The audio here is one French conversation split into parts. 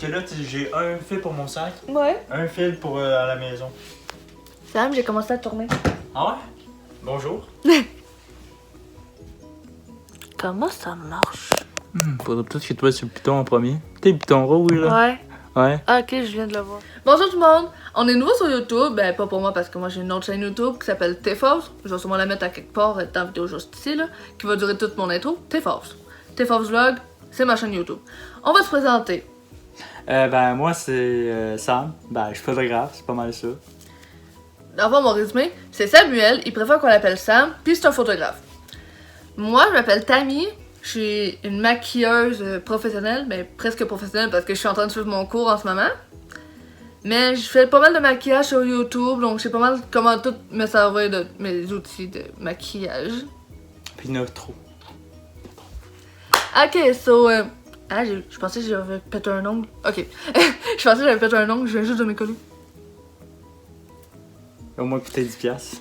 que là, j'ai un fil pour mon sac, Ouais. un fil pour à la maison. Sam, j'ai commencé à tourner. Ah ouais? Bonjour. Comment ça marche? Faudrait peut-être que tu vas sur le piton en premier. T'es le piton rouge, là? Ouais. Ouais. Ah, ok, je viens de le voir. Bonjour tout le monde! On est nouveau sur YouTube, ben pas pour moi parce que moi j'ai une autre chaîne YouTube qui s'appelle T-Force. Je vais sûrement la mettre à quelque part dans la vidéo juste ici, là, qui va durer toute mon intro. T-Force. T-Force Vlog, c'est ma chaîne YouTube. On va se présenter. Ben, moi, c'est Sam. Ben, je suis photographe, c'est pas mal ça. D'abord, mon résumé, c'est Samuel, il préfère qu'on l'appelle Sam, puis c'est un photographe. Moi, je m'appelle Tammy, je suis une maquilleuse professionnelle, mais presque professionnelle parce que je suis en train de suivre mon cours en ce moment. Mais je fais pas mal de maquillage sur YouTube, donc je sais pas mal comment tout me servir de mes outils de maquillage. Puis il y en a trop. Ok, so... je pensais que j'avais pété un ongle. Ok. Je pensais que j'avais pété un ongle, je viens juste de m'écoller. Au moins coûter 10$.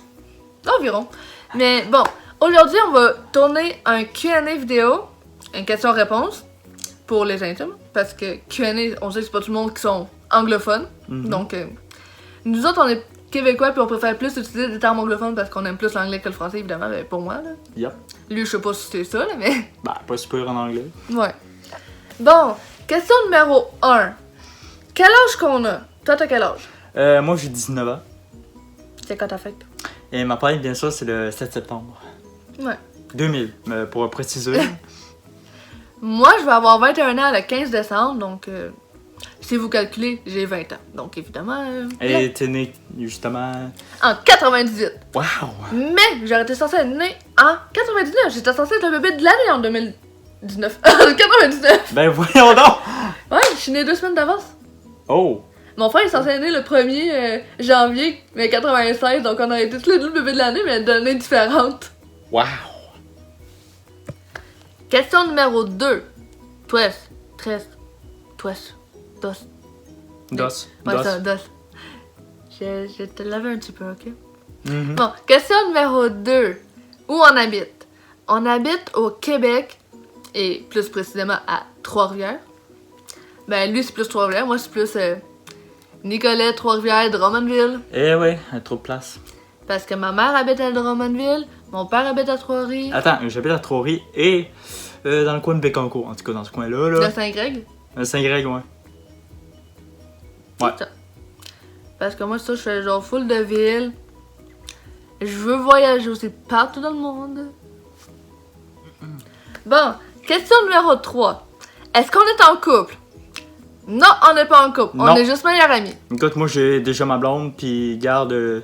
Environ. Mais bon, aujourd'hui, on va tourner un Q&A vidéo, une question-réponse, pour les intimes, parce que Q&A, on sait que c'est pas tout le monde qui sont anglophones. Donc, nous autres, on est québécois, puis on préfère plus utiliser des termes anglophones parce qu'on aime plus l'anglais que le français, évidemment, mais pour moi, là. Yep. Lui, je sais pas si c'est ça, là, mais... Ben, pas super en anglais. Ouais. Bon, question numéro 1. Quel âge qu'on a? Toi, t'as quel âge? Moi, j'ai 19 ans. C'est quand ta fête? Et ma fête, bien sûr, c'est le 7 septembre. Ouais. 2000, pour préciser. Moi, je vais avoir 21 ans le 15 décembre, donc si vous calculez, j'ai 20 ans. Donc évidemment... Et t'es né, justement... En 98. Wow! Mais j'aurais été censée être née en 99. J'étais censée être le bébé de l'année en 2019. 99. Ben voyons donc! Ouais, je suis née 2 semaines d'avance. Oh! Mon frère est censé être né le 1er janvier, mais 96, donc on aurait été tous les deux le bébé de l'année, mais d'années différentes. Wow! Question numéro 2. Tres. Dos. Dos. Ouais, Dos. ça, dos. Je te l'avais un petit peu, ok? Mhm. Bon, question numéro 2. Où on habite? On habite au Québec, et plus précisément à Trois-Rivières. Ben, lui, c'est plus Trois-Rivières, moi, c'est plus Nicolet, Trois-Rivières, Drummondville. Eh ouais, trop de place. Parce que ma mère habite à Drummondville, mon père habite à Trois-Rivières. Attends, j'habite à Trois-Rivières et dans le coin de Bécancour, en tout cas dans ce coin-là. Là. De Saint-Greg. Saint-Greg, ouais. Ouais. C'est ça. Parce que moi, ça, je fais genre full de ville. Je veux voyager aussi partout dans le monde. Bon, question numéro 3. Est-ce qu'on est en couple? Non, on n'est pas en couple. Non. On est juste meilleurs amis. Écoute, moi j'ai déjà ma blonde, puis garde,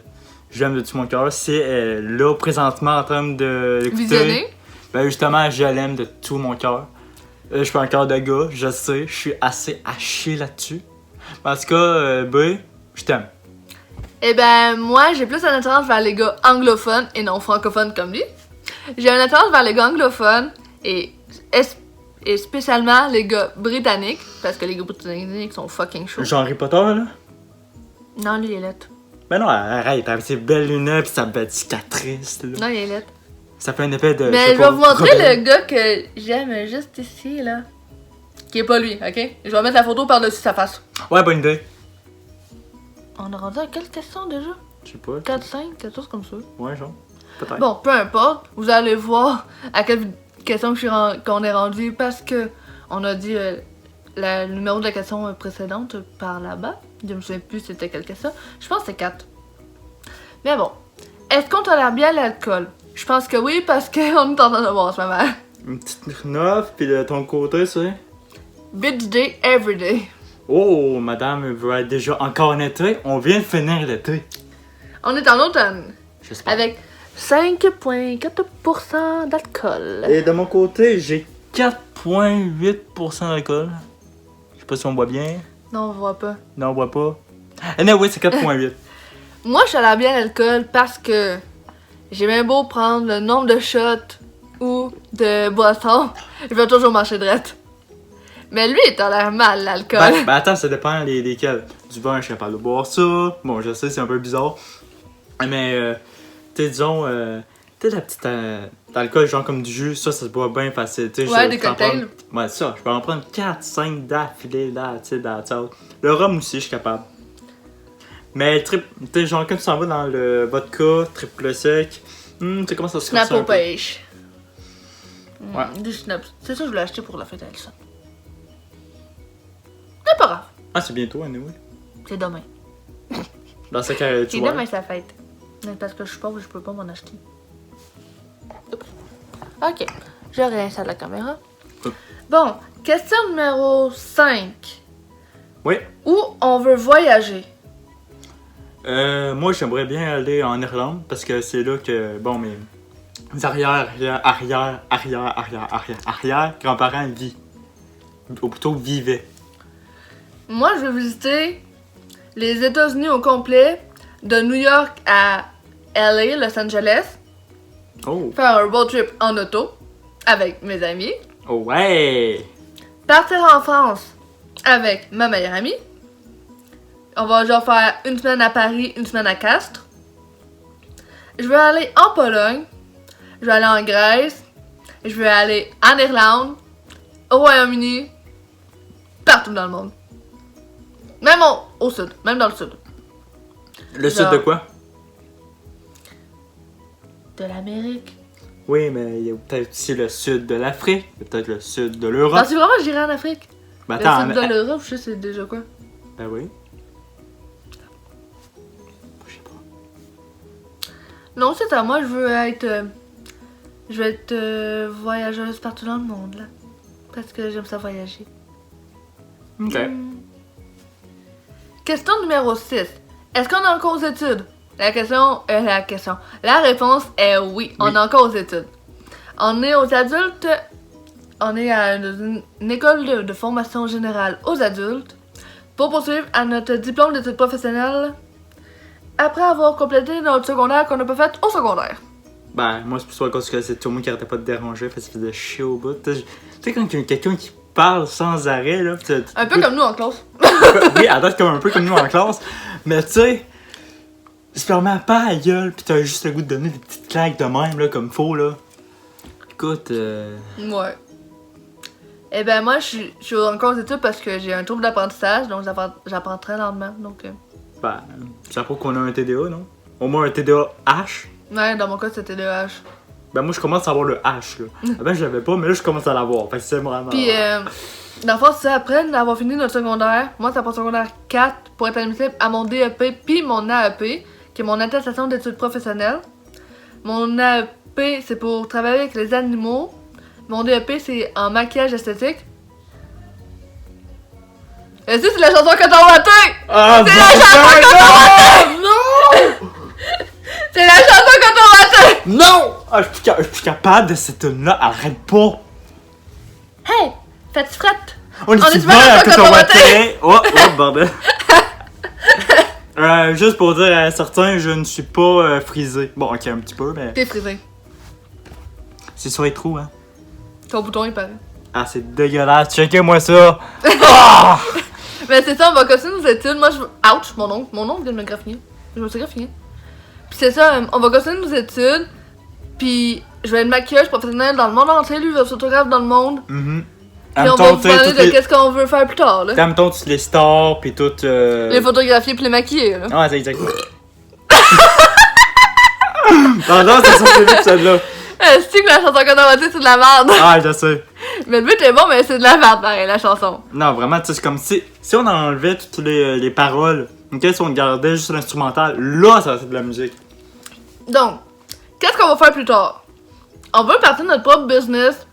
j'aime de tout mon cœur. C'est là, présentement, en train de l'écouter. Visionner. Ben justement, je l'aime de tout mon cœur. Je suis un cœur de gars, je sais, je suis assez haché là-dessus. En tout cas, ben, je t'aime. Eh ben, moi, j'ai plus une attirance vers les gars anglophones et non francophones comme lui. J'ai une attirance vers les gars anglophones et spécialement les gars britanniques, parce que les gars britanniques sont fucking chauds. Genre Harry Potter, là? Non, lui, il est lettre. Ben non, arrête, avec ses belles lunettes pis sa belle cicatrice, là. Non, il est lettre. Ça fait un effet de... Mais sais je pas, vais vous montrer rebelle. le gars que j'aime juste ici, là. Qui est pas lui, ok? Je vais mettre la photo par-dessus sa face. Ouais, bonne idée. On a rendu à quelle question déjà? Je sais pas. 4, 5, quelque chose comme ça. Ouais, genre. Peut-être. Bon, peu importe, vous allez voir à quelle question qu'on est rendu parce que on a dit le numéro de la question précédente par là-bas. Je me souviens plus c'était quelle question. Je pense que c'est 4. Mais bon, est-ce qu'on tolère bien l'alcool? Je pense que oui parce qu'on est en train de boire en ce moment. Une petite 9, pis de ton côté, c'est... Bitch day, every day. Oh, madame veut être déjà encore en été. On vient de finir l'été. On est en automne. J'espère. Avec 5,4% d'alcool. Et de mon côté, j'ai 4,8% d'alcool. Je sais pas si on boit bien. Non, on voit pas. Non, on boit pas. Oui, c'est 4,8. Moi, je tolère bien l'alcool parce que j'ai bien beau prendre le nombre de shots ou de boissons, je vais toujours marcher droite. Mais lui, il tolère mal l'alcool. Ben attends, ça dépend lesquels. Du vin, je suis capable de boire ça. Bon, je sais, c'est un peu bizarre. Mais, tu sais, disons, tu Tu sais, la petite d'alcool, genre comme du jus, ça se boit bien facile. Tu sais, Ouais, je des peux en cocktails. prendre- Ouais, ça, je peux en prendre 4, 5 d'affilée, là, tu sais, dans la tête. Le rhum aussi, je suis capable. Mais, tu sais, genre, comme tu s'en vas dans le vodka, triple sec, tu sais comment ça se Snap corse un au peu. pêche. Ouais. Du snap. C'est ça, je l'ai acheté pour la fête à Elsa. C'est pas grave. Ah, c'est bientôt, anyway. C'est demain. Dans ce cas, tu C'est vois. demain sa fête. Mais parce que je suis pauvre, je peux pas m'en acheter. Oups. Ok, je réinstalle la caméra. Bon, question numéro 5. Oui. Où on veut voyager? Moi, j'aimerais bien aller en Irlande parce que c'est là que, bon, mes arrière grands-parents vivent. Ou plutôt vivaient. Moi, je veux visiter les États-Unis au complet, de New York à LA, Los Angeles, Oh. faire un road trip en auto avec mes amis, Oh, ouais! partir en France avec ma meilleure amie. On va genre faire une semaine à Paris, une semaine à Castres. Je veux aller en Pologne, je veux aller en Grèce, je veux aller en Irlande, au Royaume-Uni, partout dans le monde. Même au sud, même dans le sud. Le Genre- sud de quoi? De l'Amérique. Oui, mais il y a peut-être aussi le sud de l'Afrique, il y a peut-être le sud de l'Europe. Penses-tu vraiment que j'irai en Afrique? Ben, Le attends, sud de l'Europe, je sais c'est déjà quoi. Ben oui. Je sais pas. Non, c'est à moi, je veux être voyageuse partout dans le monde, là. Parce que j'aime ça voyager. Ok. Question numéro 6. Est-ce qu'on est encore aux études? La réponse est oui, on Oui. est encore aux études. On est aux adultes, on est à une école de formation générale aux adultes pour poursuivre à notre diplôme d'études professionnelles après avoir complété notre secondaire qu'on n'a pas fait au secondaire. Ben, moi, c'est pour ça parce que c'est tout le monde qui arrêtait pas de déranger parce que ça faisait chier au bout. Tu sais, quand il y a quelqu'un qui parle sans arrêt, là. Un peu comme nous en classe. Oui, à date, comme un peu comme nous en classe. Mais tu sais, il se permet pas à la gueule, pis t'as juste le goût de donner des petites claques de même, là, comme faux, là. Écoute, Ouais. Eh ben moi, je suis encore aux études parce que j'ai un trouble d'apprentissage, donc j'apprends très lentement. Donc, ben, ça prouve qu'on a un TDA, non? Au moins un TDA H. ouais, dans mon cas, c'était TDAH. Ben, moi, je commence à avoir le H, là. Avant, je l'avais pas, mais là, je commence à l'avoir. Fait que c'est vraiment. Puis, dans le fond, c'est ça, après d'avoir fini notre secondaire, moi, ça prend secondaire 4 pour être admissible à mon DEP puis mon AEP, qui est mon attestation d'études professionnelles. Mon AEP, c'est pour travailler avec les animaux. Mon DEP, c'est en maquillage esthétique. Et ça, c'est la chanson que t'as ratée! Ah, C'est la chanson non! C'est la chanson que t'as ratée! Non! Ah, je suis plus capable de cette tune-là, arrête pas! Hey! Faites frette! On est est bien bien à d'accord tout qu'on on va va tirer. Oh, bordel. Juste pour dire à certains, je ne suis pas frisé. Bon, ok, un petit peu, mais. T'es frisé. C'est sur les trous, hein. Ton bouton, il paraît. Ah, c'est dégueulasse. Checkez-moi ça. Ah! Mais c'est ça, on va continuer nos études. Moi, je veux. Ouch, mon oncle vient de me graffiner. Je me suis graffiné. Puis c'est ça, on va continuer nos études. Puis je vais être maquilleuse professionnelle dans le monde entier. Lui, il va être photographe dans le monde. Puis on va vous parler de qu'est-ce qu'on veut faire plus tard, là. T'as, mettons, toutes les stars, pis toutes. Les photographier puis les maquiller, là. Ah, c'est exact. Non, c'est ça, c'est vite, celle-là. C'est que la chanson qu'on a ratée, c'est de la merde. Ah, je sais. Mais le but est bon, mais c'est de la merde, pareil, la chanson. Non, vraiment, tu sais, c'est comme si on enlevait toutes les paroles, ok, si on gardait juste l'instrumental, là, ça va être de la musique. Donc, qu'est-ce qu'on va faire plus tard? On veut partir de notre propre business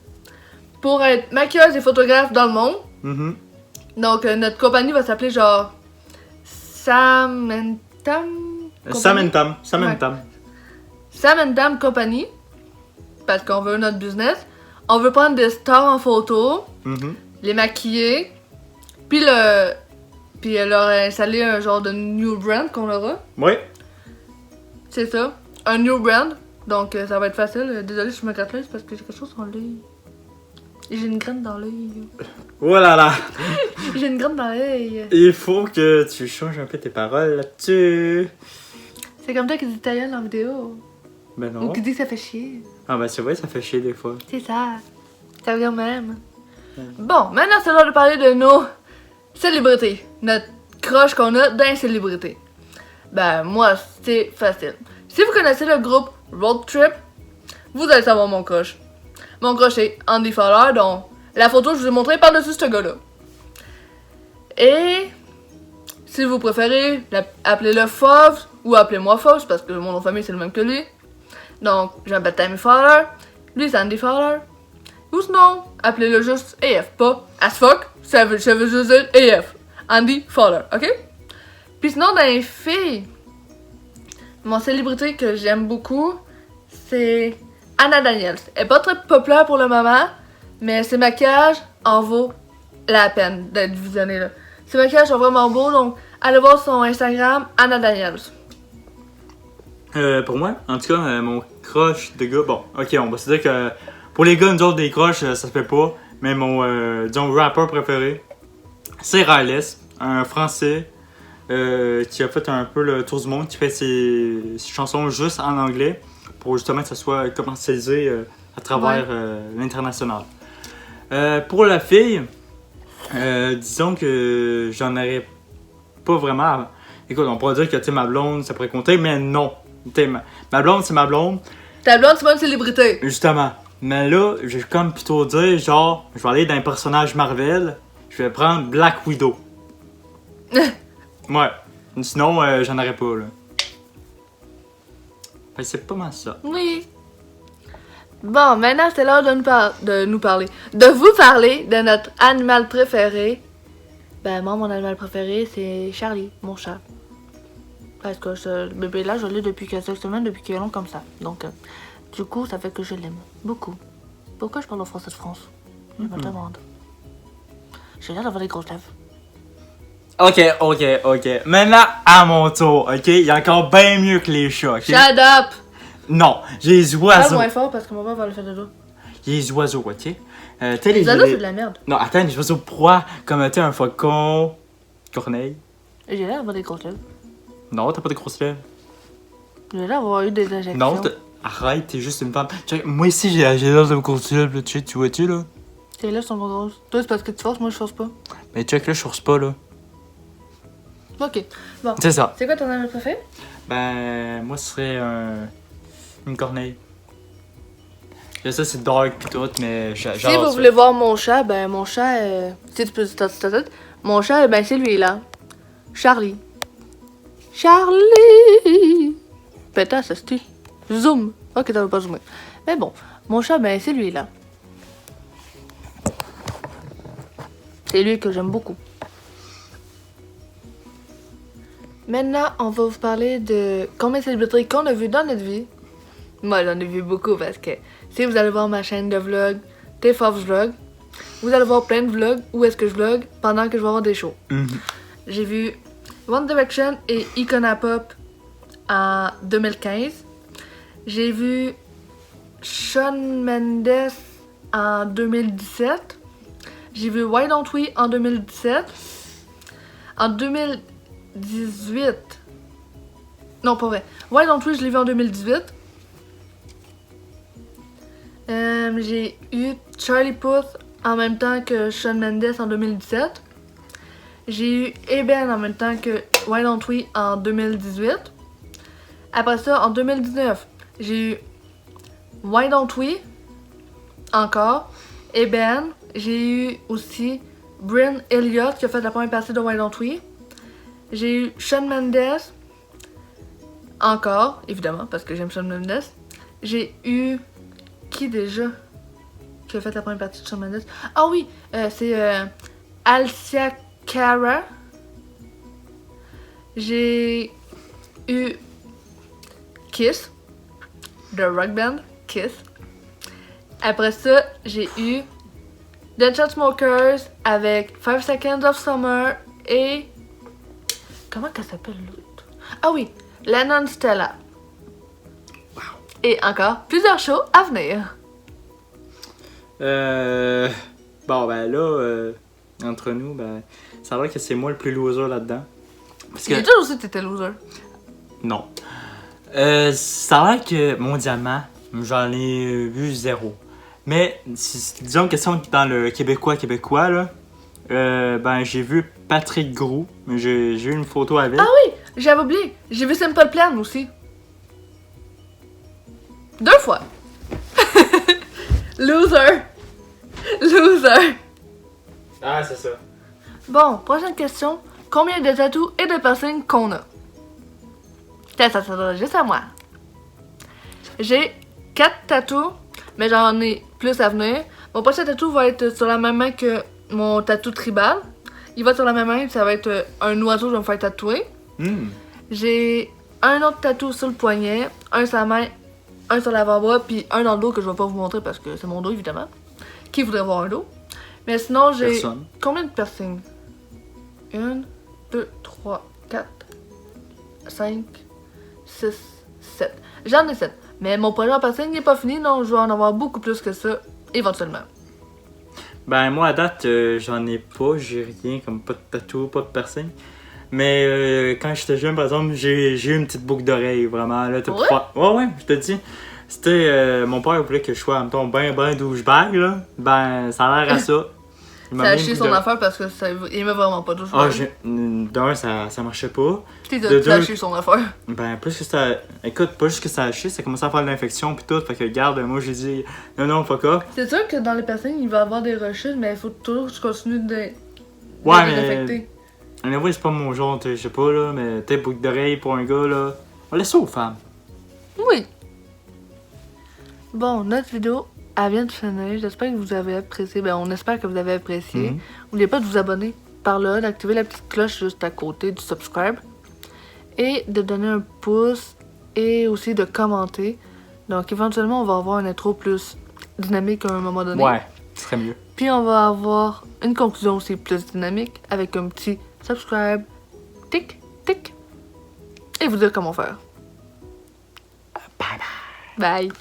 pour être maquilleuse et photographe dans le monde. Mhm. Donc, notre compagnie va s'appeler genre Sam and Tam. Sam and Tam. Ouais. Sam and Tam Company. Parce qu'on veut notre business. On veut prendre des stars en photo, Mhm. les maquiller, puis leur installer un genre de new brand qu'on aura. Oui. C'est ça. Un new brand. Donc, ça va être facile. Désolée si je me gratte l'œil, c'est parce que j'ai quelque chose sur l'œil. J'ai une graine dans l'œil. Oh là là. J'ai une graine dans l'œil. Il faut que tu changes un peu tes paroles là-dessus. C'est comme toi qui dis italien en vidéo. Ben Ou non. qui dit que ça fait chier. Ah ben c'est vrai, ça fait chier des fois. C'est ça. Ça vient même. Bon, maintenant c'est l'heure de parler de nos célébrités. Notre crush qu'on a dans les célébrités. Ben, moi, c'est facile. Si vous connaissez le groupe Road Trip, vous allez savoir mon crush. Mon crush est Andy Fowler, dont la photo que je vous ai montrée par-dessus ce gars-là. Et si vous préférez, appelez-le Fauve ou appelez-moi Fauve, parce que mon nom de famille c'est le même que lui. Donc, je m'appelle Tammy Fowler, lui c'est Andy Fowler. Ou sinon, appelez-le juste AF, pas as fuck, ça veut juste dire AF. Andy Fowler, ok? Puis sinon, dans les filles, mon célébrité que j'aime beaucoup, c'est Anna Daniels. Elle est pas très populaire pour le moment, mais ses maquillages en vaut la peine d'être visionné là. Ses maquillages sont vraiment beaux, donc allez voir son Instagram, Anna Daniels. Pour moi, en tout cas, mon crush de gars, bon, ok, on va se dire que pour les gars, nous autres, des crushs, ça se fait pas, mais mon, disons, rappeur préféré, c'est Ryless, un Français qui a fait un peu le tour du monde, qui fait ses chansons juste en anglais, pour justement que ça soit commercialisé à travers l'international. Pour la fille, disons que j'en aurais pas vraiment. Écoute, on pourrait dire que ma blonde, ça pourrait compter, mais non. Ma blonde, c'est ma blonde. Ta blonde, c'est pas une célébrité. Justement. Mais là, je vais comme plutôt dire, genre, je vais aller dans un personnage Marvel, je vais prendre Black Widow. Ouais. Sinon, j'en aurais pas, là. Fait que c'est pas mal ça. Oui. Bon, maintenant c'est l'heure de nous parler. De vous parler de notre animal préféré. Ben, moi, mon animal préféré, c'est Charlie, mon chat. Parce que ce bébé-là, je l'ai depuis quelques semaines, depuis qu'il est long comme ça. Donc, du coup, ça fait que je l'aime beaucoup. Pourquoi je parle en français de France? Je me demande. J'ai l'air d'avoir des grosses lèvres. Ok. Maintenant, à mon tour, ok? Il y a encore bien mieux que les chats, ok? Shut up! Non, j'ai les Parle oiseaux. moins fort parce que mon père va le faire de dos. Il y a les oiseaux, ok? Les oiseaux, c'est de la merde. Non, attends, les oiseaux proies, comme un faucon, corneille. J'ai l'air d'avoir des grosses lèvres. Non, t'as pas de grosses lèvres. J'ai l'air d'avoir eu des injections. Non, arrête, t'es juste une femme. Check, moi ici, j'ai l'air de grosses lèvres, là, tu vois-tu, là? Tes lèvres sont pas grosses. Toi, c'est parce que tu forces, moi, je force pas. Mais check, là, je force pas, là. Ok. Bon. C'est ça. C'est quoi ton animal préféré? Ben, moi, ce serait une corneille. Je sais, c'est dark pis tout, mais Si vous voulez voir mon chat, ben mon chat, si tu peux ta tête, mon chat, ben c'est lui là. Charlie. Charlie! Pétasse, c'est Zoom. Ok, t'avais pas zoomé. Mais bon, mon chat, ben c'est lui là. C'est lui que j'aime beaucoup. Maintenant, on va vous parler de combien de célébrités qu'on a vu dans notre vie. Moi, j'en ai vu beaucoup parce que si vous allez voir ma chaîne de vlog, T-Fox Vlog, vous allez voir plein de vlogs où est-ce que je vlog pendant que je vais avoir des shows. J'ai vu One Direction et Icona Pop en 2015. J'ai vu Shawn Mendes en 2017. J'ai vu Why Don't We en 2017. En 2018. Non, pas vrai. Why Don't We, je l'ai vu en 2018. J'ai eu Charlie Puth en même temps que Shawn Mendes en 2017. J'ai eu Eben en même temps que Why Don't We en 2018. Après ça, en 2019, j'ai eu Why Don't We encore. Eben. J'ai eu aussi Bryn Elliott qui a fait la première partie de Why Don't We. J'ai eu Shawn Mendes. Encore, évidemment, parce que j'aime Shawn Mendes. J'ai eu... Qui déjà qui a fait la première partie de Shawn Mendes? Ah oui, c'est Alicia Cara. J'ai eu Kiss, The Rock Band, Kiss. Après ça, j'ai eu The Chainsmokers avec 5 Seconds of Summer et... Comment qu'elle s'appelle l'autre? Ah oui, Lennon Stella. Et encore plusieurs shows à venir. Bon, ben là, entre nous, ben, ça va que c'est moi le plus loser là-dedans. Parce que... J'ai toujours su que t'étais loser. Non. Ça a l'air que mon diamant, j'en ai vu 0. Mais disons que si on est dans le québécois là, ben j'ai vu Patrick Groux. J'ai eu une photo avec. Ah oui, j'avais oublié. J'ai vu Simple Plan aussi. 2 fois. Loser. Loser. Ah, c'est ça. Bon, prochaine question. Combien de tatous et de piercings qu'on a? Ça s'adresse juste à moi. J'ai 4 tatous, mais j'en ai plus à venir. Mon prochain tatou va être sur la même main que mon tatou tribal. Il va sur la même main, ça va être un oiseau que je vais me faire tatouer. J'ai un autre tatou sur le poignet, un sur la main, un sur l'avant-bras, puis un dans le dos que je vais pas vous montrer parce que c'est mon dos évidemment. Qui voudrait voir un dos? Mais sinon, j'ai... Personne. Combien de piercings? 1, 2, 3, 4, 5, 6, 7. J'en ai 7. Mais mon projet en piercing n'est pas fini, donc je vais en avoir beaucoup plus que ça, éventuellement. Ben moi à date, j'en ai pas, j'ai rien, comme pas de tatou, pas de piercing. Mais quand j'étais jeune, par exemple, j'ai eu une petite boucle d'oreille, vraiment. Là, Ouais? Ouais, je te dis. C'était. Mon père voulait que je sois, mettons, ben douchebag, là. Ben, ça a l'air à ça. Il m'a Ça a mis une chié boucle son d'oreille. affaire parce que ça, il aimait vraiment pas tout. Ah, d'un, ça marchait pas. Puis de ça a deux- chié son affaire. Ben, plus que ça. Écoute, pas juste que ça a chié, ça commençait à faire de l'infection pis tout. Fait que, regarde, moi j'ai dit, non, fuck off. C'est sûr que dans les piercings, il va y avoir des rechutes, mais il faut toujours que tu continues de Ouais, les mais. désinfecter. Anyway, c'est pas mon genre, je sais pas, là, mais t'es boucle d'oreille pour un gars, là. On laisse ça aux femmes. Oui. Bon, notre vidéo, elle vient de finir. J'espère que vous avez apprécié. Ben, on espère que vous avez apprécié. Mhm. N'oubliez pas de vous abonner par là, d'activer la petite cloche juste à côté du subscribe. Et de donner un pouce et aussi de commenter. Donc, éventuellement, on va avoir une intro plus dynamique à un moment donné. Ouais, ce serait mieux. Puis, on va avoir une conclusion aussi plus dynamique avec un petit subscribe. Tic, tic. Et vous dire comment faire. Bye bye. Bye.